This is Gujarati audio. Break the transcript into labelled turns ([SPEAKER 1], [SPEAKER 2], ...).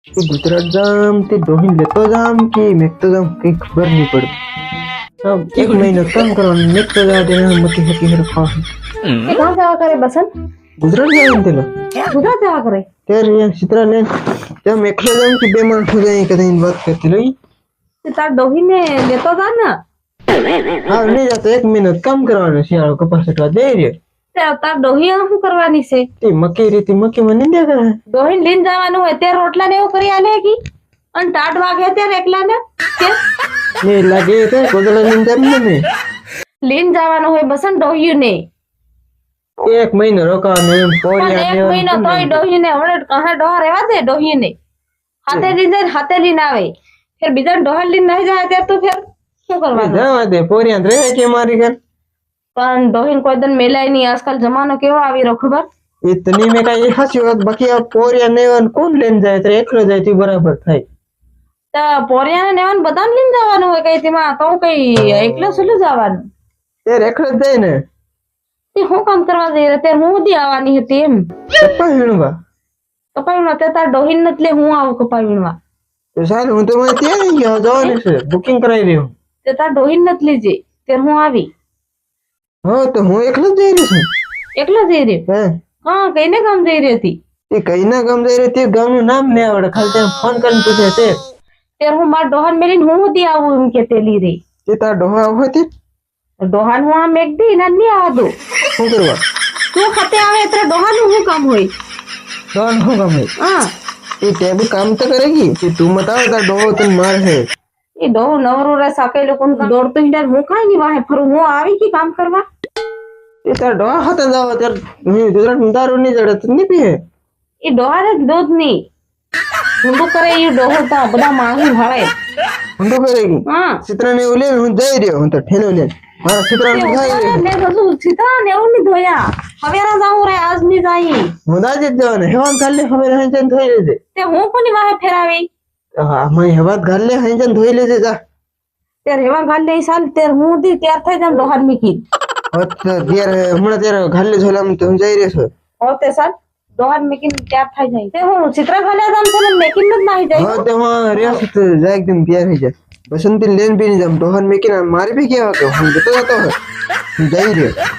[SPEAKER 1] તે ગુજરાત જામ તે ડોહીન લેતો જામ કે મેકતો જામ કઈ ખબર નહીં પડતી. એક મહિનો કામ કરવાનું મેકતો જા તેને મકી હકી હરખા
[SPEAKER 2] ये कहाँ जावा करे बसंत?
[SPEAKER 1] ગુજરાત જામ તેલો
[SPEAKER 2] गुजरात जावा करे?
[SPEAKER 1] ત્યારે અહીંયા ચિત્રા લે તેમ એકલો જામ કે બે માણસ હો જાય કદી વાત કરતી રહી.
[SPEAKER 2] ते तार डोही ने लेतो था ना?
[SPEAKER 1] હા નહીં જાતો એક મહિનો કામ કરવાનું શિયાળો કપાસ એટલા દે રહ્યો
[SPEAKER 2] ते तार डोही શું કરવાની છે?
[SPEAKER 1] તે મકી રીતિ મકી મને દે કરે
[SPEAKER 2] ડોહી લીન જવાનું હોય તે રોટલા ને એવું કરી આલે કી અને ટાટ વાગે ત્યારે એકલા ને કે
[SPEAKER 1] ને લાગે તો કોદળા લઈને જામ ને
[SPEAKER 2] લીન જવાનું હોય બસંત ડોહી ને
[SPEAKER 1] એક મહિનો રોકાવાનું એમ
[SPEAKER 2] પણ
[SPEAKER 1] પોરિયા
[SPEAKER 2] એક મહિનો તોય ડોહી ને હમણાં કહે ડોહા રહેવા દે ડોહી ને હાથે લીન આવે ફિર બીજા ડોહા લીન નહીં જાય ત્યારે તું ફિર શું કરવાનું?
[SPEAKER 1] જવા દે પોરિયા રહે કે મારી ઘર
[SPEAKER 2] પણ ડોહીન કોઈ દન મેલાય નહીં. આજકાલ જમાનો કેવો આવી રહ્યો ખબર?
[SPEAKER 1] એ તની મેં કઈ હાચી વાત બાકી આ પોરિયા નેવન કોણ લઈને જાય તો એકલો જાય તે બરાબર થાય.
[SPEAKER 2] તો પોરિયાને નેવાન બધાને લીન જવાનું હોય કઈ તેમાં તો કઈ એકલો સુલું જવાનું?
[SPEAKER 1] તે એકલો જ જાય ને
[SPEAKER 2] તે હું કામ કરવા જઈ રહી ત્યારે હું બધી આવવાની હતી એમ
[SPEAKER 1] કપા વીણવા
[SPEAKER 2] કપાઈ વીણવા તે તાર ડોહીન નથી હું આવું કપાઈ વીણવા
[SPEAKER 1] તો સારું હું તો મને ત્યાં નહીં ગયો જવાની છે બુકિંગ કરાવી રહ્યું
[SPEAKER 2] તે તાર ડોહીન નથી લીજે ત્યારે હું આવી
[SPEAKER 1] હા તો હું એકલો જ જઈ રહ્યો છું
[SPEAKER 2] એકલો જઈ રહ્યો?
[SPEAKER 1] હે
[SPEAKER 2] હા કઈને કામ જઈ રહી હતી?
[SPEAKER 1] એ કઈ ના ગામ જઈ રહ્યો તે ગામનું નામ નહીં આવડે ખાલી તેને ફોન કરીને પૂછે તે
[SPEAKER 2] ત્યારે હું મારા ડોહાન મેલીને હું બધી આવું એમ કે તે લીધી
[SPEAKER 1] તે તાર ડોહા હતી
[SPEAKER 2] ડોહાન હું આમ એક દી ના નહીં આવા દઉં
[SPEAKER 1] શું કરવા
[SPEAKER 2] તું ખાતે આવે ત્યારે ડોહાનું શું કામ હોય?
[SPEAKER 1] ડોહા શું કામ હોય
[SPEAKER 2] હા
[SPEAKER 1] એ ટેબુ કામ તો કરેગી કે તું મત આવે તાર ડોહો તને માર હે
[SPEAKER 2] એ ડોહો નવરો રહે સાકે લોકો દોડતો હિંડાર હું કાંઈ નહીં વાહે ફરું હું આવી કે કામ કરવા
[SPEAKER 1] એ તાર ડોહા હતા જાવ ત્યારે ગુજરાત દારૂ નહીં જડે તો નહીં પીએ
[SPEAKER 2] એ ડોહાને દૂધ નહીં ઊંડું કરે એ ડોહો તા બધા માણસ ભાવે
[SPEAKER 1] ઊંધું કરેગી
[SPEAKER 2] હા
[SPEAKER 1] ચિત્રાને એવું લે હું જઈ રહ્યો હું તો ઠેલો લે મારા ચિત્રાને ખાઈ રહ્યો
[SPEAKER 2] ને બધું સીધા ને એવું નહીં ધોયા હવે જાઉં રે આજ નહીં જાય
[SPEAKER 1] હું દાજે જ જવાને હેવાન કાલે હવે રહી જઈને ધોઈ લેજે
[SPEAKER 2] તે હું કોની વાહે ફેરાવી
[SPEAKER 1] હા મેં હેવાત ગાલે હઈ જઈને ધોઈ લેજે જા
[SPEAKER 2] ત્યારે હેવા ગાલ લઈ સાલ ત્યારે હું દી ત્યાર થઈ જામ ડોહાર મીકી
[SPEAKER 1] ત્યારે હમણાં ત્યારે ગાલે છોલામ તો હું જઈ રહ્યો છું
[SPEAKER 2] હોતે સાલ ડોહાર મીકી ત્યાર થઈ જાય તે હું ચિત્ર ખાલ્યા જામ તો મેકિન જ નહીં જાય
[SPEAKER 1] હા તે હું રહ્યો છું તો જા એકદમ તૈયાર થઈ જાય બસંતી લેન બી નહીં જામ ડોહન મેકીને મારી બી કેવા કે હું જતો જતો હું જઈ રહ્યો